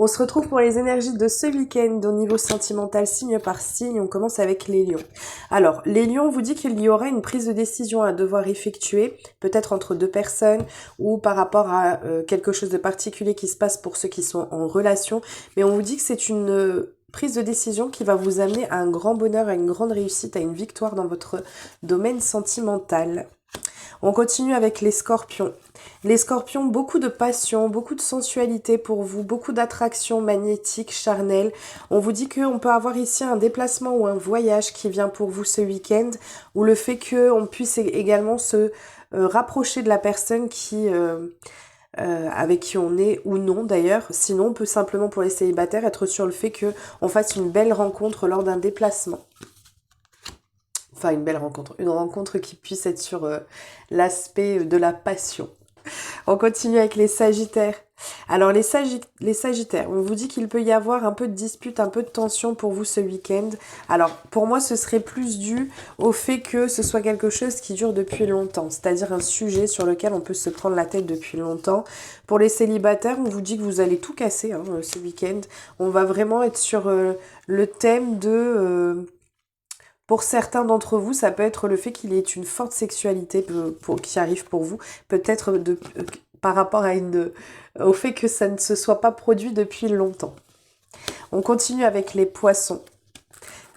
On se retrouve pour les énergies de ce week-end au niveau sentimental, signe par signe. On commence avec les lions. Alors, les lions, on vous dit qu'il y aura une prise de décision à devoir effectuer, peut-être entre deux personnes ou par rapport à quelque chose de particulier qui se passe pour ceux qui sont en relation. Mais on vous dit que c'est une prise de décision qui va vous amener à un grand bonheur, à une grande réussite, à une victoire dans votre domaine sentimental. On continue avec les scorpions. Les scorpions, beaucoup de passion, beaucoup de sensualité pour vous, beaucoup d'attraction magnétique, charnelle. On vous dit qu'on peut avoir ici un déplacement ou un voyage qui vient pour vous ce week-end, ou le fait qu'on puisse également se rapprocher de la personne avec qui on est ou non d'ailleurs. Sinon, on peut simplement pour les célibataires être sur le fait qu'on fasse une belle rencontre lors d'un déplacement. Enfin, une belle rencontre. Une rencontre qui puisse être sur l'aspect de la passion. On continue avec les sagittaires. Alors, les sagittaires, on vous dit qu'il peut y avoir un peu de dispute, un peu de tension pour vous ce week-end. Alors, pour moi, ce serait plus dû au fait que ce soit quelque chose qui dure depuis longtemps. C'est-à-dire un sujet sur lequel on peut se prendre la tête depuis longtemps. Pour les célibataires, on vous dit que vous allez tout casser ce week-end. On va vraiment être sur le thème de... Pour certains d'entre vous, ça peut être le fait qu'il y ait une forte sexualité qui arrive pour vous. Peut-être par rapport au fait que ça ne se soit pas produit depuis longtemps. On continue avec les poissons.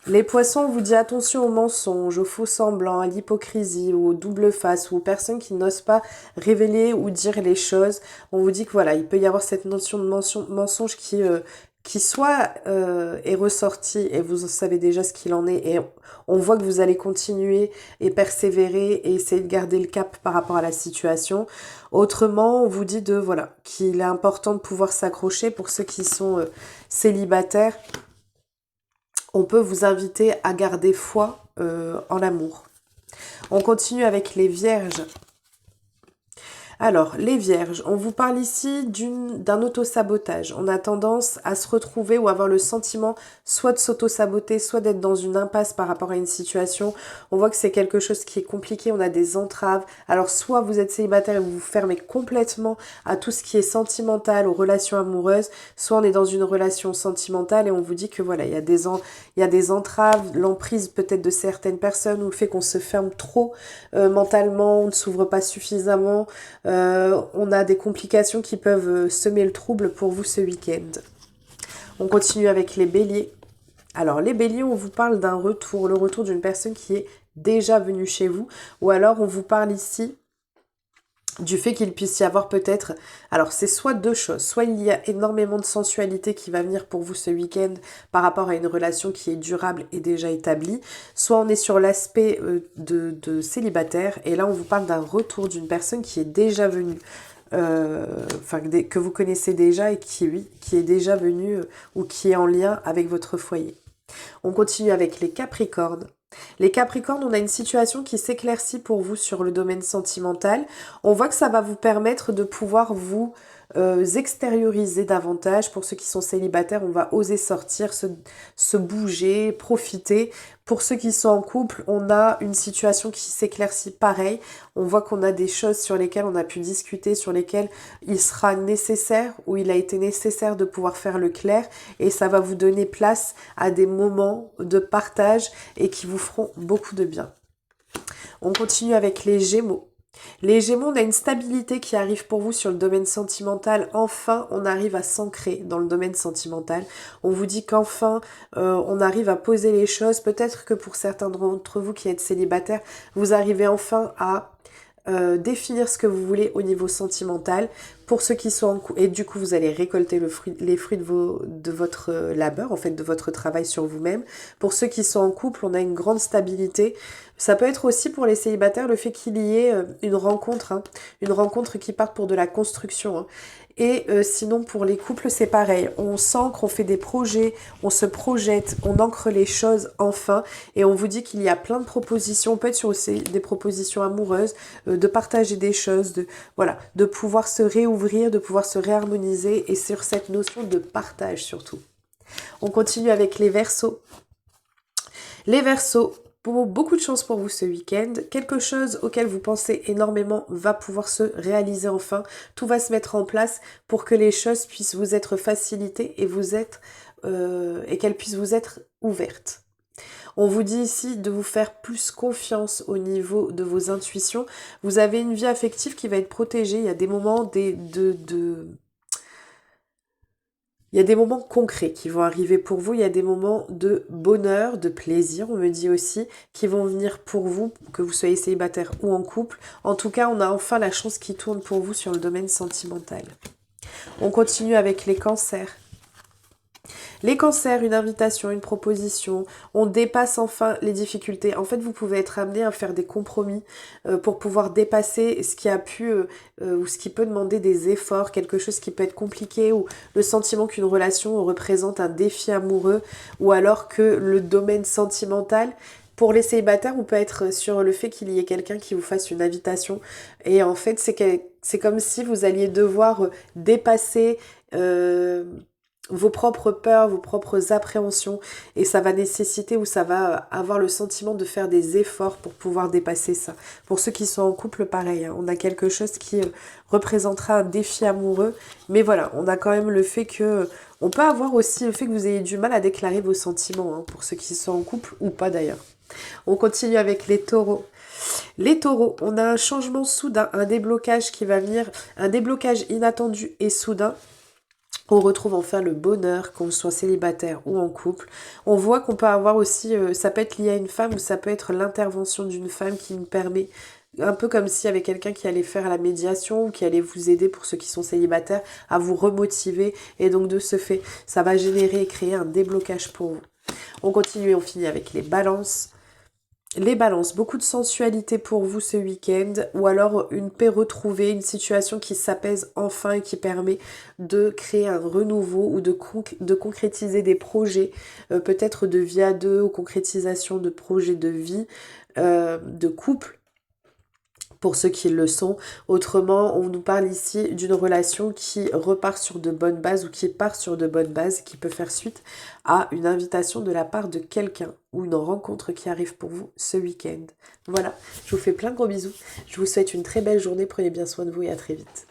Les poissons, on vous dit attention aux mensonges, aux faux semblants, à l'hypocrisie, ou aux doubles faces, ou aux personnes qui n'osent pas révéler ou dire les choses. On vous dit que voilà, il peut y avoir cette notion de mensonge qui soit est ressorti et vous savez déjà ce qu'il en est et on voit que vous allez continuer et persévérer et essayer de garder le cap par rapport à la situation. Autrement, on vous dit qu'il est important de pouvoir s'accrocher pour ceux qui sont célibataires. On peut vous inviter à garder foi en l'amour. On continue avec les vierges. Alors, les vierges, on vous parle ici d'un auto-sabotage. On a tendance à se retrouver ou avoir le sentiment soit de s'auto-saboter, soit d'être dans une impasse par rapport à une situation. On voit que c'est quelque chose qui est compliqué, on a des entraves. Alors, soit vous êtes célibataire et vous vous fermez complètement à tout ce qui est sentimental, aux relations amoureuses, soit on est dans une relation sentimentale et on vous dit que voilà, il y a des entraves, l'emprise peut-être de certaines personnes ou le fait qu'on se ferme trop mentalement, on ne s'ouvre pas suffisamment. On a des complications qui peuvent semer le trouble pour vous ce week-end. On continue avec les béliers. Alors les béliers, on vous parle d'un retour, le retour d'une personne qui est déjà venue chez vous. Ou alors on vous parle ici du fait qu'il puisse y avoir peut-être... Alors c'est soit deux choses, soit il y a énormément de sensualité qui va venir pour vous ce week-end par rapport à une relation qui est durable et déjà établie, soit on est sur l'aspect de célibataire et là on vous parle d'un retour d'une personne qui est déjà venue, que vous connaissez déjà et qui est déjà venue ou qui est en lien avec votre foyer. On continue avec les capricornes. Les Capricornes, on a une situation qui s'éclaircit pour vous sur le domaine sentimental. On voit que ça va vous permettre de pouvoir vous extérioriser davantage. Pour ceux qui sont célibataires, on va oser sortir, se bouger, profiter. Pour ceux qui sont en couple, on a une situation qui s'éclaircit pareil. On voit qu'on a des choses sur lesquelles on a pu discuter, sur lesquelles il sera nécessaire ou il a été nécessaire de pouvoir faire le clair et ça va vous donner place à des moments de partage et qui vous feront beaucoup de bien. On continue avec les Gémeaux. Les Gémeaux, on a une stabilité qui arrive pour vous sur le domaine sentimental. Enfin, on arrive à s'ancrer dans le domaine sentimental. On vous dit qu'enfin, on arrive à poser les choses. Peut-être que pour certains d'entre vous qui êtes célibataires, vous arrivez enfin à définir ce que vous voulez au niveau sentimental. Pour ceux qui sont en couple, et du coup vous allez récolter les fruits de votre labeur, en fait de votre travail sur vous-même. Pour ceux qui sont en couple, on a une grande stabilité. Ça peut être aussi pour les célibataires le fait qu'il y ait une rencontre qui parte pour de la construction. Et sinon pour les couples c'est pareil, on s'ancre, on fait des projets, on se projette, on ancre les choses enfin et on vous dit qu'il y a plein de propositions, on peut être sur aussi des propositions amoureuses, de partager des choses, de pouvoir se réouvrir, de pouvoir se réharmoniser et sur cette notion de partage surtout. On continue avec les Verseaux. Les Verseaux, beaucoup de chance pour vous ce week-end. Quelque chose auquel vous pensez énormément va pouvoir se réaliser enfin. Tout va se mettre en place pour que les choses puissent vous être facilitées et qu'elles puissent vous être ouvertes. On vous dit ici de vous faire plus confiance au niveau de vos intuitions. Vous avez une vie affective qui va être protégée. Il y a des moments il y a des moments concrets qui vont arriver pour vous, il y a des moments de bonheur, de plaisir, on me dit aussi, qui vont venir pour vous, que vous soyez célibataire ou en couple. En tout cas, on a enfin la chance qui tourne pour vous sur le domaine sentimental. On continue avec les cancers. Les cancers, une invitation, une proposition, on dépasse enfin les difficultés. En fait, vous pouvez être amené à faire des compromis pour pouvoir dépasser ce qui a pu ou ce qui peut demander des efforts, quelque chose qui peut être compliqué ou le sentiment qu'une relation représente un défi amoureux ou alors que le domaine sentimental. Pour les célibataires, on peut être sur le fait qu'il y ait quelqu'un qui vous fasse une invitation. Et en fait, c'est comme si vous alliez devoir dépasser vos propres peurs, vos propres appréhensions, et ça va nécessiter ou ça va avoir le sentiment de faire des efforts pour pouvoir dépasser ça. Pour ceux qui sont en couple, pareil, hein, on a quelque chose qui représentera un défi amoureux, mais voilà, on a quand même le fait que... On peut avoir aussi le fait que vous ayez du mal à déclarer vos sentiments, hein, pour ceux qui sont en couple ou pas d'ailleurs. On continue avec les taureaux. Les taureaux, on a un changement soudain, un déblocage qui va venir, un déblocage inattendu et soudain. On retrouve enfin le bonheur, qu'on soit célibataire ou en couple. On voit qu'on peut avoir aussi, ça peut être lié à une femme ou ça peut être l'intervention d'une femme qui nous permet, un peu comme s'il y avait quelqu'un qui allait faire la médiation ou qui allait vous aider pour ceux qui sont célibataires à vous remotiver. Et donc de ce fait, ça va générer et créer un déblocage pour vous. On continue et on finit avec les balances. Les balances, beaucoup de sensualité pour vous ce week-end ou alors une paix retrouvée, une situation qui s'apaise enfin et qui permet de créer un renouveau ou de concrétiser des projets, peut-être de vie à deux ou concrétisation de projets de vie, de couple. Pour ceux qui le sont. Autrement, on nous parle ici d'une relation qui repart sur de bonnes bases ou qui part sur de bonnes bases, qui peut faire suite à une invitation de la part de quelqu'un ou une rencontre qui arrive pour vous ce week-end. Voilà, je vous fais plein de gros bisous. Je vous souhaite une très belle journée. Prenez bien soin de vous et à très vite.